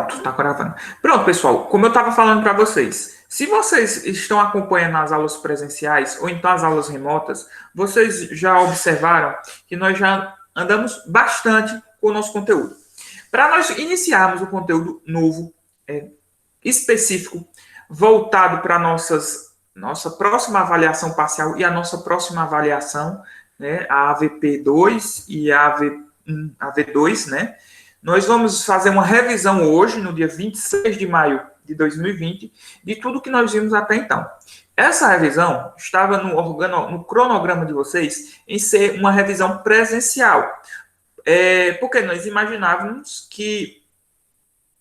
Pronto, tá gravando. Pronto, pessoal, como eu estava falando para vocês, se vocês estão acompanhando as aulas presenciais ou então as aulas remotas, vocês já observaram que nós já andamos bastante com o nosso conteúdo. Para nós iniciarmos o conteúdo novo, específico, voltado para nossa próxima avaliação parcial e a nossa próxima avaliação, né, a AVP2 e a AV2, né? Nós vamos fazer uma revisão hoje, no dia 26 de maio de 2020, de tudo que nós vimos até então. Essa revisão estava no cronograma de vocês em ser uma revisão presencial, porque nós imaginávamos que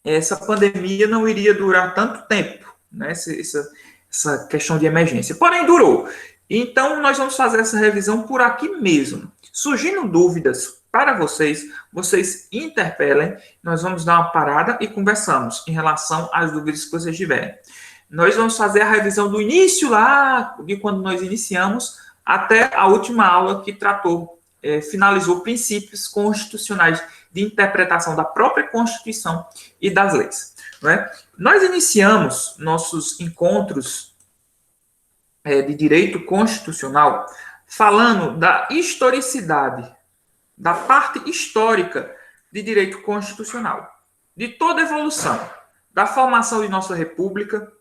essa pandemia não iria durar tanto tempo, né? Essa questão de emergência. Porém, durou. Então, nós vamos fazer essa revisão por aqui mesmo. Surgindo dúvidas para vocês interpelem, nós vamos dar uma parada e conversamos em relação às dúvidas que vocês tiverem. Nós vamos fazer a revisão do início lá, de quando nós iniciamos, até a última aula que finalizou princípios constitucionais de interpretação da própria Constituição e das leis. Não é? Nós iniciamos nossos encontros de direito constitucional falando da historicidade, da parte histórica de direito constitucional, de toda a evolução, da formação de nossa república,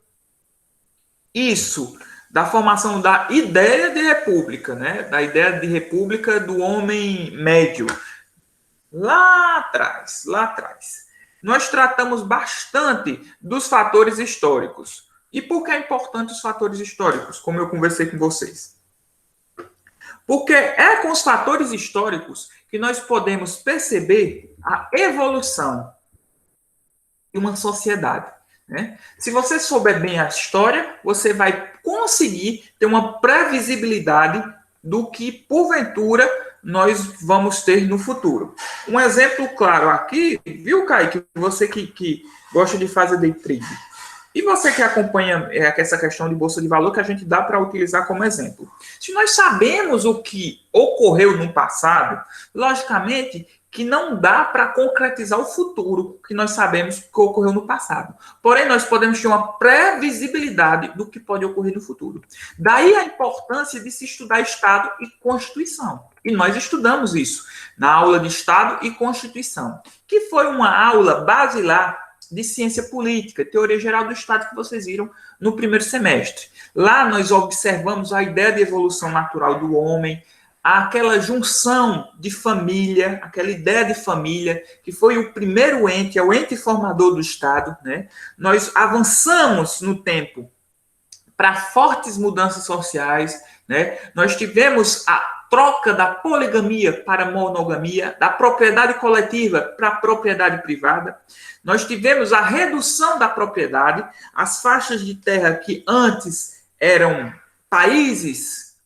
da formação da ideia de república, né? Da ideia de república do homem médio. Lá atrás. Nós tratamos bastante dos fatores históricos. E por que é importante os fatores históricos, como eu conversei com vocês? Porque é com os fatores históricos que nós podemos perceber a evolução de uma sociedade. Né? Se você souber bem a história, você vai conseguir ter uma previsibilidade do que, porventura, nós vamos ter no futuro. Um exemplo claro aqui, viu, Kaique? Você que gosta de fazer day trade. E você que acompanha essa questão de bolsa de valor que a gente dá para utilizar como exemplo. Se nós sabemos o que ocorreu no passado, logicamente que não dá para concretizar o futuro que nós sabemos que ocorreu no passado. Porém, nós podemos ter uma previsibilidade do que pode ocorrer no futuro. Daí a importância de se estudar Estado e Constituição. E nós estudamos isso na aula de Estado e Constituição, que foi uma aula basilar de ciência política, teoria geral do Estado, que vocês viram no primeiro semestre. Lá nós observamos a ideia de evolução natural do homem, aquela junção de família, aquela ideia de família, que foi o primeiro ente, é o ente formador do Estado, né? Nós avançamos no tempo para fortes mudanças sociais, né? Nós tivemos a troca da poligamia para a monogamia, da propriedade coletiva para a propriedade privada. Nós tivemos a redução da propriedade, as faixas de terra que antes eram países,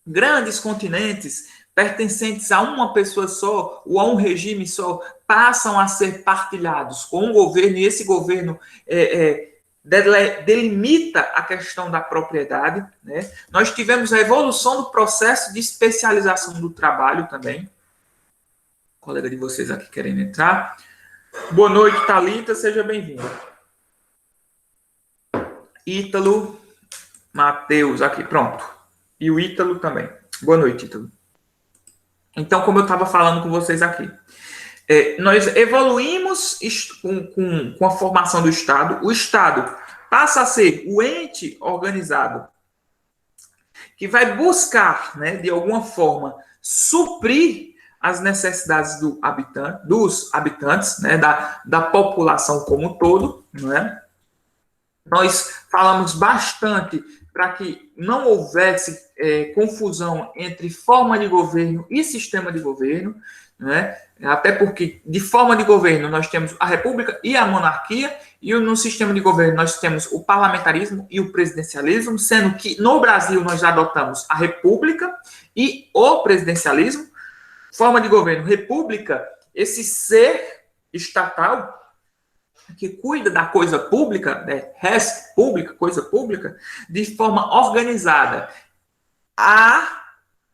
grandes continentes, pertencentes a uma pessoa só ou a um regime só, passam a ser partilhados com um governo, e esse governo delimita a questão da propriedade. Né? Nós tivemos a evolução do processo de especialização do trabalho também. Colega de vocês aqui querendo entrar. Boa noite, Thalita, seja bem-vinda. Ítalo, Matheus, aqui, pronto. E o Ítalo também. Boa noite, Ítalo. Então, como eu estava falando com vocês aqui, nós evoluímos com a formação do Estado. O Estado passa a ser o ente organizado que vai buscar, né, de alguma forma, suprir as necessidades dos habitantes, né, da população como um todo. Né? Nós falamos bastante para que não houvesse confusão entre forma de governo e sistema de governo, né? Até porque, de forma de governo, nós temos a república e a monarquia, e no sistema de governo nós temos o parlamentarismo e o presidencialismo, sendo que no Brasil nós adotamos a república e o presidencialismo. Forma de governo, república, esse ser estatal que cuida da coisa pública, né, res pública, coisa pública, de forma organizada, a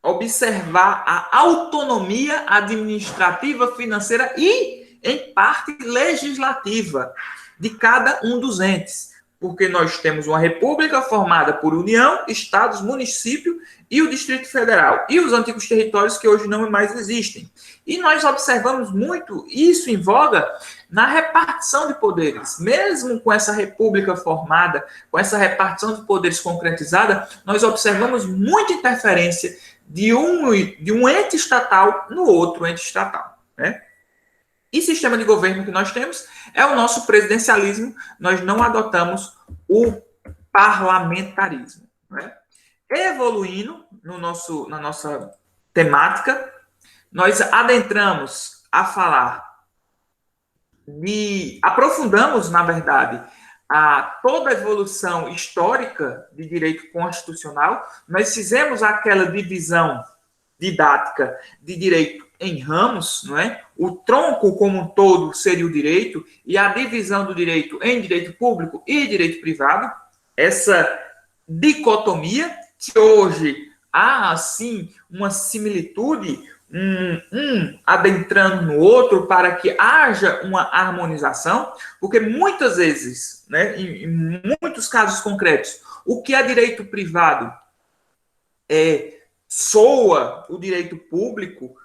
observar a autonomia administrativa, financeira e em parte legislativa de cada um dos entes, porque nós temos uma república formada por União, Estados, município e o Distrito Federal, e os antigos territórios que hoje não mais existem. E nós observamos muito isso em voga na repartição de poderes. Mesmo com essa república formada, com essa repartição de poderes concretizada, nós observamos muita interferência de um ente estatal no outro ente estatal, né? E sistema de governo que nós temos é o nosso presidencialismo, nós não adotamos o parlamentarismo, né? Evoluindo na nossa temática, nós adentramos a falar aprofundamos, na verdade, toda a evolução histórica de direito constitucional. Nós fizemos aquela divisão didática de direito em ramos, não é? O tronco como um todo seria o direito, e a divisão do direito em direito público e direito privado, essa dicotomia, que hoje há, assim, uma similitude, adentrando no outro para que haja uma harmonização, porque muitas vezes, né, em muitos casos concretos, o que é direito privado soa o direito público,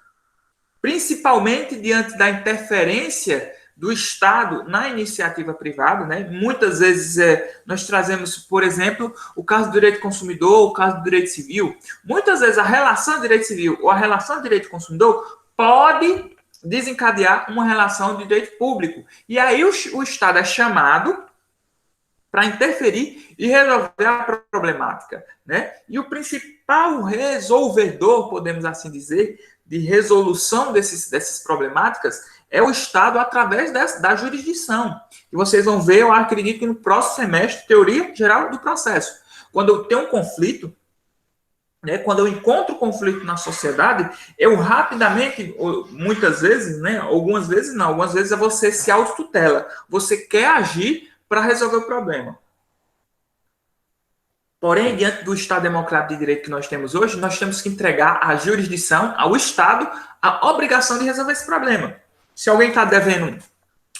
principalmente diante da interferência do Estado na iniciativa privada, né? Muitas vezes nós trazemos, por exemplo, o caso do direito consumidor, o caso do direito civil. Muitas vezes a relação de direito civil ou a relação de direito consumidor pode desencadear uma relação de direito público. E aí o Estado é chamado para interferir e resolver a problemática, né? E o principal resolvedor, podemos assim dizer, de resolução dessas problemáticas é o Estado através da jurisdição. E vocês vão ver, eu acredito que no próximo semestre, teoria geral do processo. Quando eu tenho um conflito, né, quando eu encontro conflito na sociedade, eu rapidamente, muitas vezes, né, algumas vezes não, algumas vezes é você se autotutela. Você quer agir para resolver o problema. Porém, diante do Estado Democrático de Direito que nós temos hoje, nós temos que entregar à jurisdição, ao Estado, a obrigação de resolver esse problema. Se alguém está devendo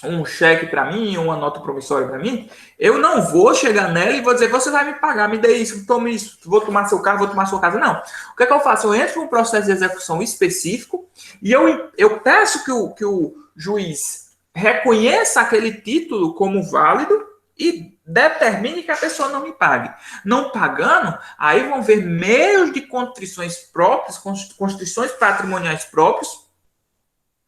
um cheque para mim, uma nota promissória para mim, eu não vou chegar nela e vou dizer, você vai me pagar, me dê isso, tome isso, vou tomar seu carro, vou tomar sua casa. Não. O que é que eu faço? Eu entro num processo de execução específico e eu peço que o juiz reconheça aquele título como válido e determine que a pessoa não me pague. Não pagando, aí vão ver meios de contrições próprias, constrições patrimoniais próprios,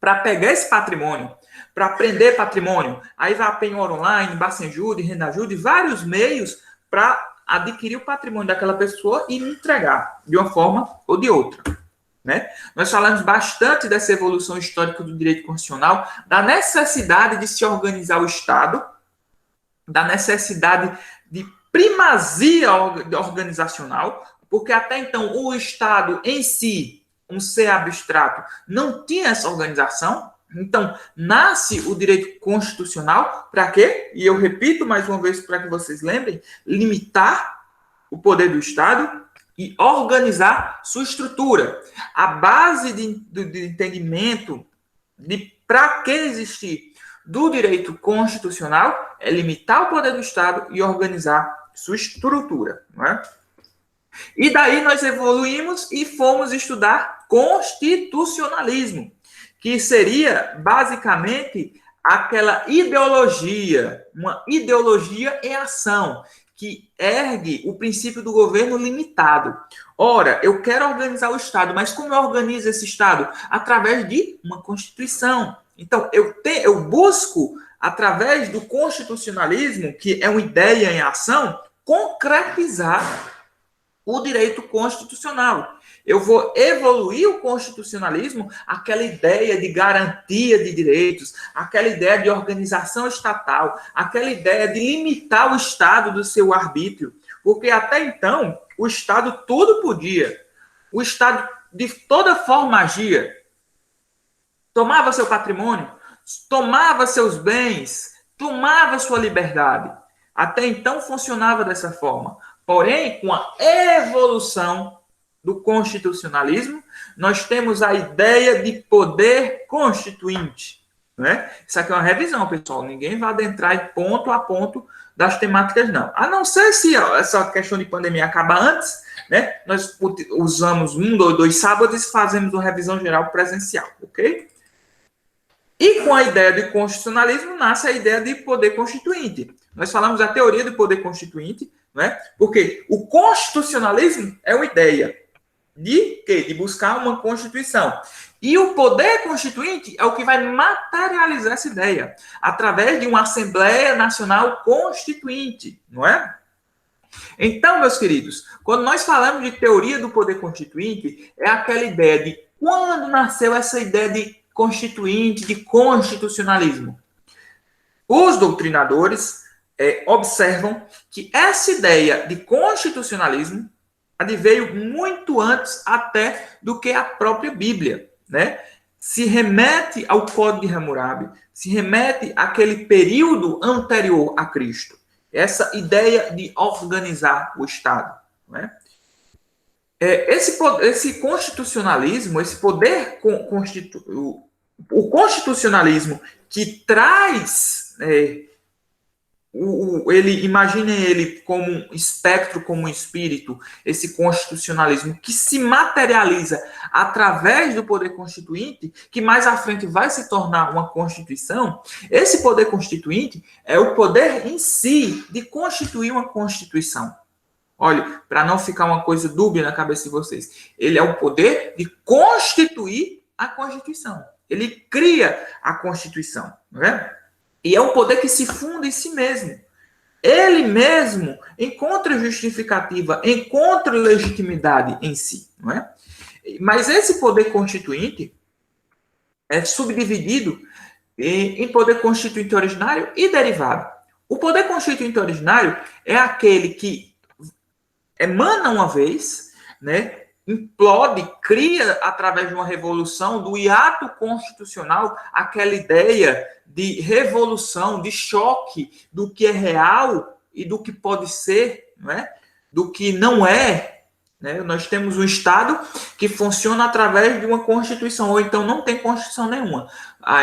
para pegar esse patrimônio, para prender patrimônio. Aí vai a penhora online, Bacenjude, Rendajude, vários meios para adquirir o patrimônio daquela pessoa e me entregar, de uma forma ou de outra. Né? Nós falamos bastante dessa evolução histórica do direito constitucional, da necessidade de se organizar o Estado, da necessidade de primazia organizacional, porque até então o Estado em si, um ser abstrato, não tinha essa organização. Então, nasce o direito constitucional para quê? E eu repito mais uma vez para que vocês lembrem, limitar o poder do Estado e organizar sua estrutura. A base de entendimento de para que existir do direito constitucional é limitar o poder do Estado e organizar sua estrutura, não é? E daí nós evoluímos e fomos estudar constitucionalismo, que seria basicamente aquela ideologia, uma ideologia em ação, que ergue o princípio do governo limitado. Ora, eu quero organizar o Estado, mas como eu organizo esse Estado? Através de uma Constituição. Então, eu busco, através do constitucionalismo, que é uma ideia em ação, concretizar o direito constitucional. Eu vou evoluir o constitucionalismo, aquela ideia de garantia de direitos, aquela ideia de organização estatal, aquela ideia de limitar o Estado do seu arbítrio, porque até então o Estado tudo podia. O Estado de toda forma agia. Tomava seu patrimônio, tomava seus bens, tomava sua liberdade. Até então funcionava dessa forma. Porém, com a evolução do constitucionalismo, nós temos a ideia de poder constituinte, né? Isso aqui é uma revisão, pessoal. Ninguém vai adentrar em ponto a ponto das temáticas, não. A não ser se essa questão de pandemia acaba antes, né? Nós usamos 1 ou 2 sábados e fazemos uma revisão geral presencial, ok? E com a ideia de constitucionalismo nasce a ideia de poder constituinte. Nós falamos da teoria do poder constituinte, né? Porque o constitucionalismo é uma ideia de quê? De buscar uma constituição. E o poder constituinte é o que vai materializar essa ideia através de uma Assembleia Nacional Constituinte, não é? Então, meus queridos, quando nós falamos de teoria do poder constituinte, é aquela ideia de quando nasceu essa ideia de constituinte, de constitucionalismo. Os doutrinadores observam que essa ideia de constitucionalismo adveio muito antes até do que a própria Bíblia, né? Se remete ao Código de Hammurabi, se remete àquele período anterior a Cristo. Essa ideia de organizar o Estado, né? Esse constitucionalismo, esse poder o constitucionalismo que traz imaginem ele como um espectro, como um espírito, esse constitucionalismo que se materializa através do poder constituinte, que mais à frente vai se tornar uma constituição. Esse poder constituinte é o poder em si de constituir uma constituição. Olha, para não ficar uma coisa dúbia na cabeça de vocês, ele é o poder de constituir a Constituição. Ele cria a Constituição, não é? E é um poder que se funda em si mesmo. Ele mesmo encontra justificativa, encontra legitimidade em si, não é? Mas esse poder constituinte é subdividido em poder constituinte originário e derivado. O poder constituinte originário é aquele que emana uma vez, né? Implode, cria através de uma revolução, do hiato constitucional, aquela ideia de revolução, de choque do que é real e do que pode ser, não é? Do que não é. Né? Nós temos um Estado que funciona através de uma Constituição, ou então não tem Constituição nenhuma.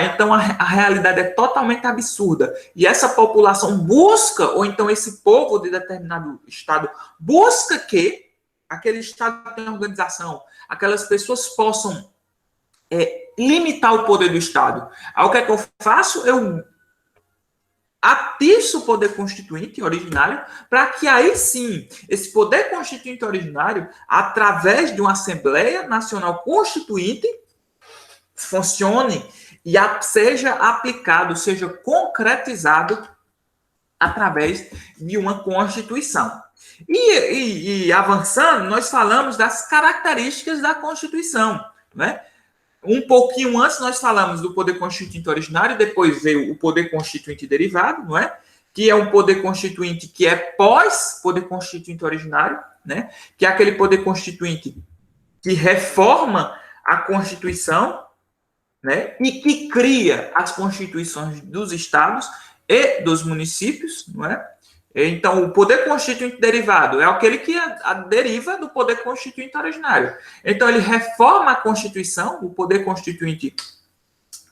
Então a realidade é totalmente absurda. E essa população busca, ou então esse povo de determinado Estado busca que aquele Estado tenha organização, aquelas pessoas possam limitar o poder do Estado. Aí o que é que eu faço? Eu atiço o poder constituinte originário para que aí sim, esse poder constituinte originário, através de uma Assembleia Nacional Constituinte, funcione e seja aplicado, seja concretizado através de uma Constituição. E avançando, nós falamos das características da Constituição, né? Um pouquinho antes nós falamos do poder constituinte originário, depois veio o poder constituinte derivado, não é? Que é um poder constituinte que é pós-poder constituinte originário, né? Que é aquele poder constituinte que reforma a Constituição, né? E que cria as constituições dos estados e dos municípios, não é? Então, o poder constituinte derivado é aquele que deriva do poder constituinte originário. Então, ele reforma a Constituição, o poder constituinte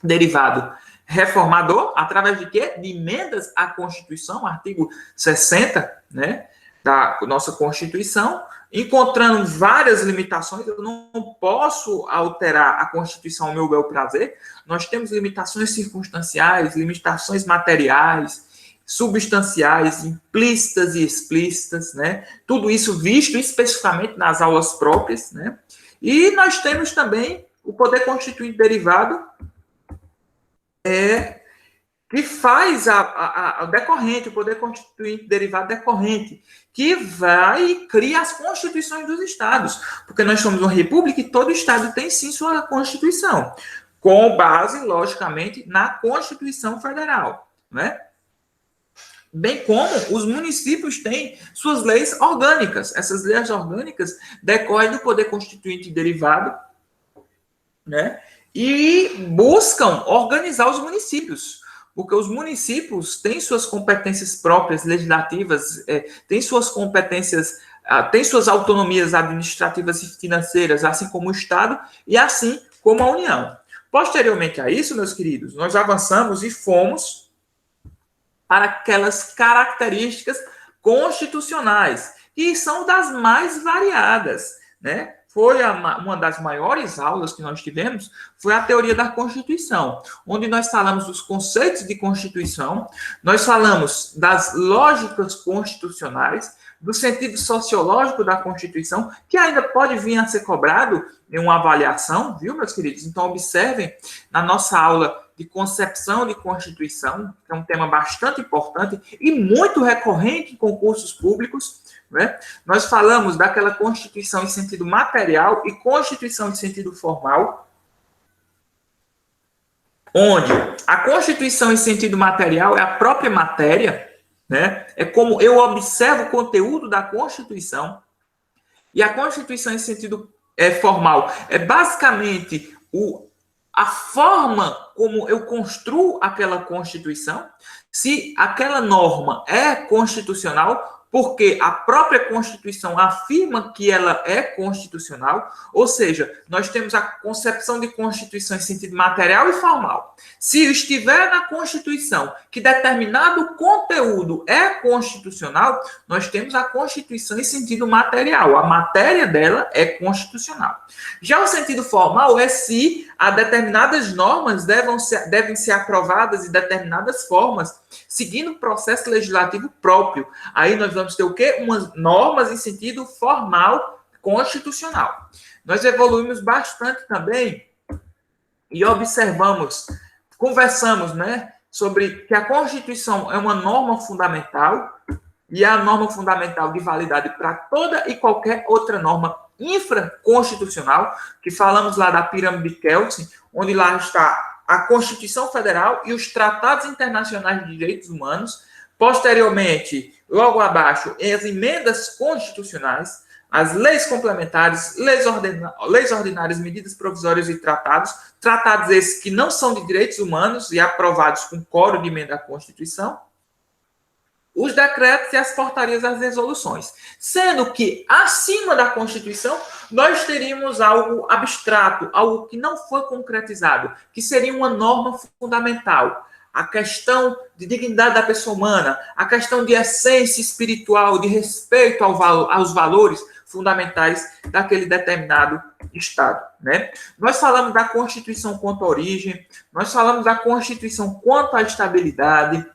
derivado reformador, através de quê? De emendas à Constituição, artigo 60, né, da nossa Constituição, encontrando várias limitações. Eu não posso alterar a Constituição ao meu bel prazer. Nós temos limitações circunstanciais, limitações materiais, substanciais, implícitas e explícitas, né? Tudo isso visto especificamente nas aulas próprias, né? E nós temos também o poder constituinte derivado, que faz a decorrente, o poder constituinte derivado decorrente, que vai e cria as constituições dos estados, porque nós somos uma república e todo estado tem sim sua constituição, com base, logicamente, na Constituição Federal, né? Bem como os municípios têm suas leis orgânicas. Essas leis orgânicas decorrem do poder constituinte derivado, né? E buscam organizar os municípios, porque os municípios têm suas competências próprias legislativas, têm suas competências, têm suas autonomias administrativas e financeiras, assim como o Estado e assim como a União. Posteriormente a isso, meus queridos, nós avançamos e fomos para aquelas características constitucionais, que são das mais variadas, né? Foi uma das maiores aulas que nós tivemos, foi a teoria da Constituição, onde nós falamos dos conceitos de Constituição, nós falamos das lógicas constitucionais, do sentido sociológico da Constituição, que ainda pode vir a ser cobrado em uma avaliação, viu, meus queridos? Então, observem na nossa aula de concepção de Constituição, que é um tema bastante importante e muito recorrente em concursos públicos, né? Nós falamos daquela Constituição em sentido material e Constituição em sentido formal, onde a Constituição em sentido material é a própria matéria, né? É como eu observo o conteúdo da Constituição, e a Constituição em sentido formal é basicamente a forma como eu construo aquela Constituição, se aquela norma é constitucional, porque a própria Constituição afirma que ela é constitucional, ou seja, nós temos a concepção de Constituição em sentido material e formal. Se estiver na Constituição que determinado conteúdo é constitucional, nós temos a Constituição em sentido material, a matéria dela é constitucional. Já o sentido formal é se a determinadas normas devem ser aprovadas em determinadas formas, seguindo o processo legislativo próprio. Aí nós vamos ter o quê? Umas normas em sentido formal constitucional. Nós evoluímos bastante também e observamos, conversamos, né, sobre que a Constituição é uma norma fundamental e é a norma fundamental de validade para toda e qualquer outra norma infraconstitucional, que falamos lá da pirâmide de Kelsen, onde lá está a Constituição Federal e os tratados internacionais de direitos humanos. Posteriormente, logo abaixo, as emendas constitucionais, as leis complementares, leis ordinárias, medidas provisórias e tratados, tratados esses que não são de direitos humanos e aprovados com coro de emenda à Constituição, os decretos e as portarias das resoluções. Sendo que, acima da Constituição, nós teríamos algo abstrato, algo que não foi concretizado, que seria uma norma fundamental. A questão de dignidade da pessoa humana, a questão de essência espiritual, de respeito aos valores fundamentais daquele determinado Estado, né? Nós falamos da Constituição quanto à origem, nós falamos da Constituição quanto à estabilidade,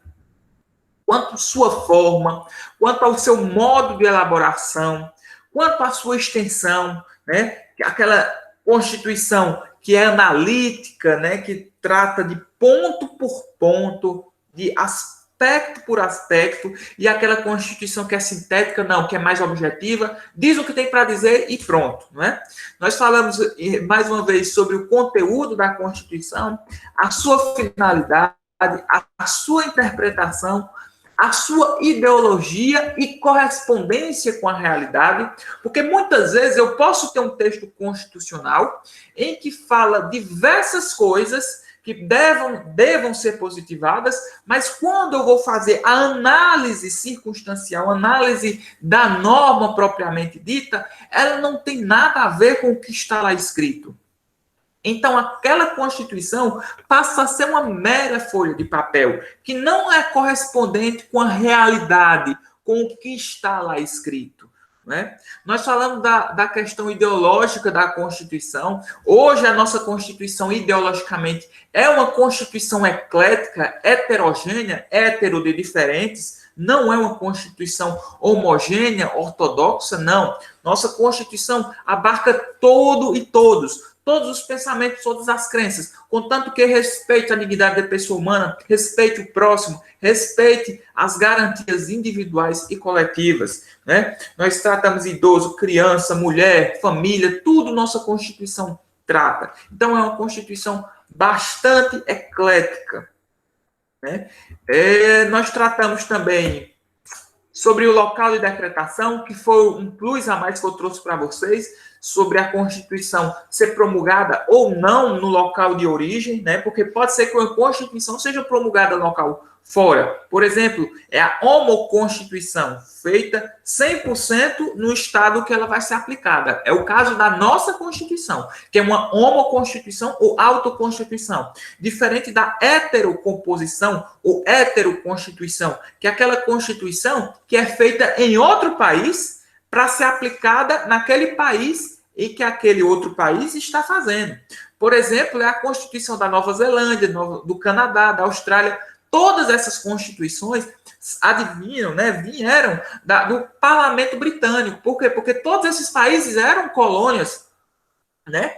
quanto à sua forma, quanto ao seu modo de elaboração, quanto à sua extensão, né? Aquela Constituição que é analítica, né? Que trata de ponto por ponto, de aspecto por aspecto, e aquela Constituição que é sintética, não, que é mais objetiva, diz o que tem para dizer e pronto, né? Nós falamos mais uma vez sobre o conteúdo da Constituição, a sua finalidade, a sua interpretação, a sua ideologia e correspondência com a realidade, porque muitas vezes eu posso ter um texto constitucional em que fala diversas coisas que devam ser positivadas, mas quando eu vou fazer a análise circunstancial, a análise da norma propriamente dita, ela não tem nada a ver com o que está lá escrito. Então, aquela Constituição passa a ser uma mera folha de papel, que não é correspondente com a realidade, com o que está lá escrito, né? Nós falamos da questão ideológica da Constituição. Hoje, a nossa Constituição, ideologicamente, é uma Constituição eclética, heterogênea, hétero de diferentes, não é uma Constituição homogênea, ortodoxa, não. Nossa Constituição abarca todo e todos os pensamentos, todas as crenças, contanto que respeite a dignidade da pessoa humana, respeite o próximo, respeite as garantias individuais e coletivas, né? Nós tratamos idoso, criança, mulher, família, tudo nossa Constituição trata. Então, é uma Constituição bastante eclética, né? Nós tratamos também sobre o local de decretação, que foi um plus a mais que eu trouxe para vocês, sobre a Constituição ser promulgada ou não no local de origem, né? Porque pode ser que uma Constituição seja promulgada no local fora. Por exemplo, é a homoconstituição, feita 100% no estado que ela vai ser aplicada. É o caso da nossa Constituição, que é uma homoconstituição ou autoconstituição. Diferente da heterocomposição ou heteroconstituição, que é aquela Constituição que é feita em outro país para ser aplicada naquele país e que aquele outro país está fazendo. Por exemplo, é a Constituição da Nova Zelândia, do Canadá, da Austrália. Todas essas constituições, adivinham, né, vieram do parlamento britânico. Por quê? Porque todos esses países eram colônias, né,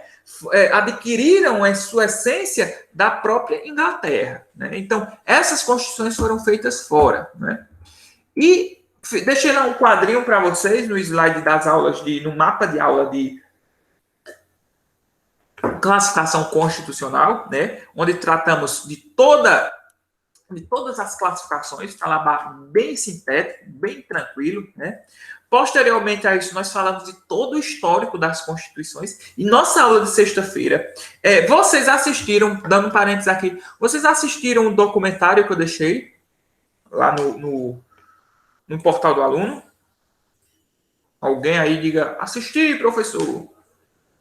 adquiriram a sua essência da própria Inglaterra. Né? Então, essas constituições foram feitas fora. Né? E deixei lá um quadrinho para vocês no slide das aulas, no mapa de aula de classificação constitucional, né, onde tratamos de todas as classificações, está lá bem sintético, bem tranquilo, né? Posteriormente a isso, nós falamos de todo o histórico das constituições. E nossa aula de sexta-feira, vocês assistiram, dando um parênteses aqui, vocês assistiram o documentário que eu deixei lá no portal do aluno? Alguém aí diga, assisti, professor.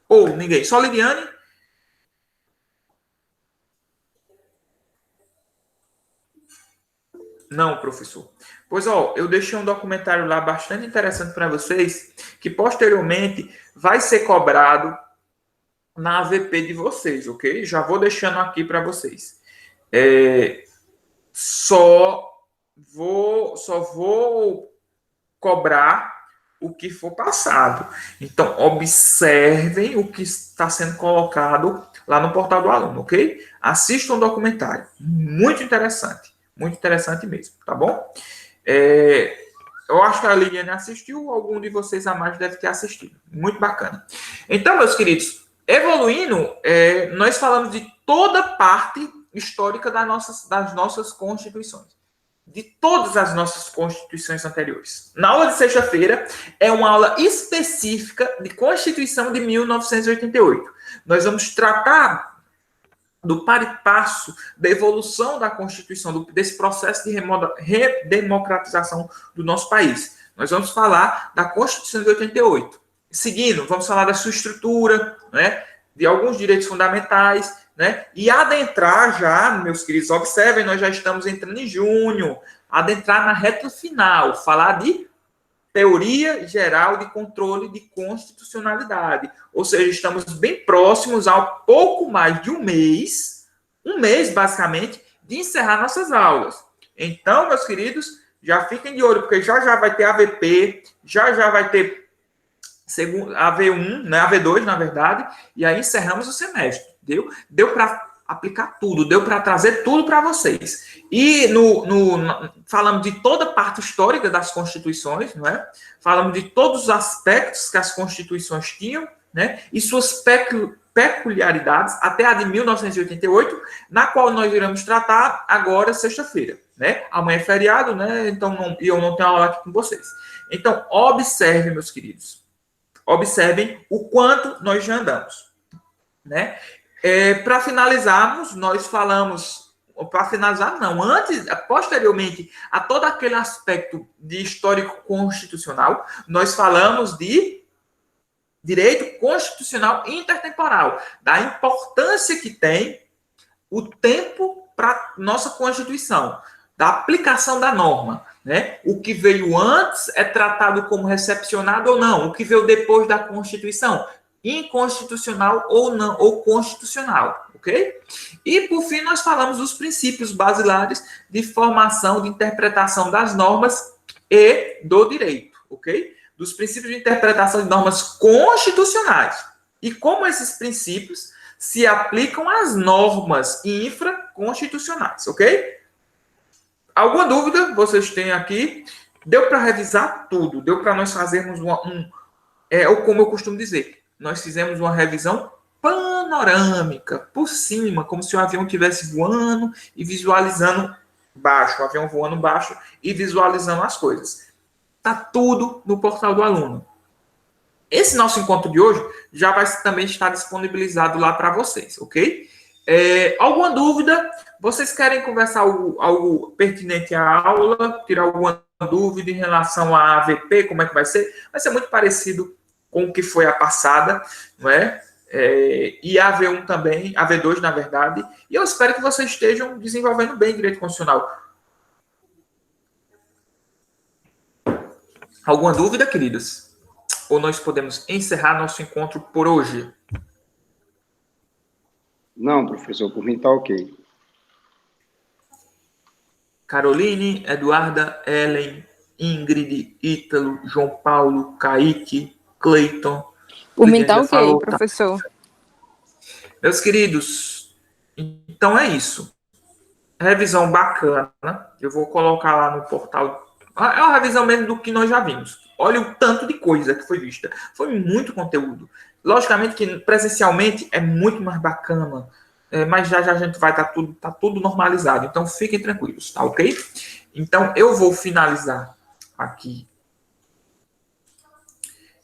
Ou ninguém, só Lidiane? Não, professor. Pois, eu deixei um documentário lá bastante interessante para vocês, que posteriormente vai ser cobrado na AVP de vocês, ok? Já vou deixando aqui para vocês. Só vou cobrar o que for passado. Então, observem o que está sendo colocado lá no portal do aluno, ok? Assistam um documentário. Muito interessante mesmo, tá bom? Eu acho que a Liliane assistiu, algum de vocês a mais deve ter assistido. Muito bacana. Então, meus queridos, evoluindo, nós falamos de toda parte histórica das nossas constituições. De todas as nossas constituições anteriores. Na aula de sexta-feira, é uma aula específica de Constituição de 1988. Nós vamos tratar do par e passo da evolução da Constituição, desse processo de redemocratização do nosso país. Nós vamos falar da Constituição de 88. Seguindo, vamos falar da sua estrutura, né, de alguns direitos fundamentais, né, e adentrar já, meus queridos, observem, nós já estamos entrando em junho, adentrar na reta final, falar de teoria geral de controle de constitucionalidade. Ou seja, estamos bem próximos ao pouco mais de um mês basicamente, de encerrar nossas aulas. Então, meus queridos, já fiquem de olho, porque já vai ter AVP, já vai ter AV1, né, AV2, na verdade, e aí encerramos o semestre. Deu para aplicar tudo, deu para trazer tudo para vocês. E falamos de toda a parte histórica das constituições, não é? Falamos de todos os aspectos que as constituições tinham, né? E suas peculiaridades, até a de 1988, na qual nós iremos tratar agora, sexta-feira, né? Amanhã é feriado, né? Então, eu não tenho aula aqui com vocês. Então, observem, meus queridos. Observem o quanto nós já andamos, né? Para finalizarmos, nós falamos, para finalizar não, posteriormente a todo aquele aspecto de histórico constitucional, nós falamos de direito constitucional intertemporal, da importância que tem o tempo para nossa Constituição, da aplicação da norma, né? O que veio antes é tratado como recepcionado ou não, o que veio depois da Constituição, inconstitucional ou não, ou constitucional, ok? E, por fim, nós falamos dos princípios basilares de formação, de interpretação das normas e do direito, ok? Dos princípios de interpretação de normas constitucionais. E como esses princípios se aplicam às normas infraconstitucionais, ok? Alguma dúvida vocês têm aqui? Deu para revisar tudo, deu para nós fazermos como eu costumo dizer, nós fizemos uma revisão panorâmica, por cima, como se o avião estivesse voando e visualizando baixo, o avião voando baixo e visualizando as coisas. Está tudo no portal do aluno. Esse nosso encontro de hoje já vai também estar disponibilizado lá para vocês, ok? Alguma dúvida? Vocês querem conversar algo pertinente à aula? Tirar alguma dúvida em relação à AVP? Como é que vai ser? Vai ser muito parecido com o que foi a passada, não é? E a AV1 também, a AV2, na verdade. E eu espero que vocês estejam desenvolvendo bem direito constitucional. Alguma dúvida, queridos? Ou nós podemos encerrar nosso encontro por hoje? Não, professor, por mim tá ok. Caroline, Eduarda, Ellen, Ingrid, Ítalo, João Paulo, Kaique, Cleiton. Por mim tá ok, professor. Meus queridos, então é isso. Revisão bacana. Eu vou colocar lá no portal. É uma revisão mesmo do que nós já vimos. Olha o tanto de coisa que foi vista. Foi muito conteúdo. Logicamente que presencialmente é muito mais bacana. Mas já a gente vai estar tudo normalizado. Então fiquem tranquilos, tá ok? Então eu vou finalizar aqui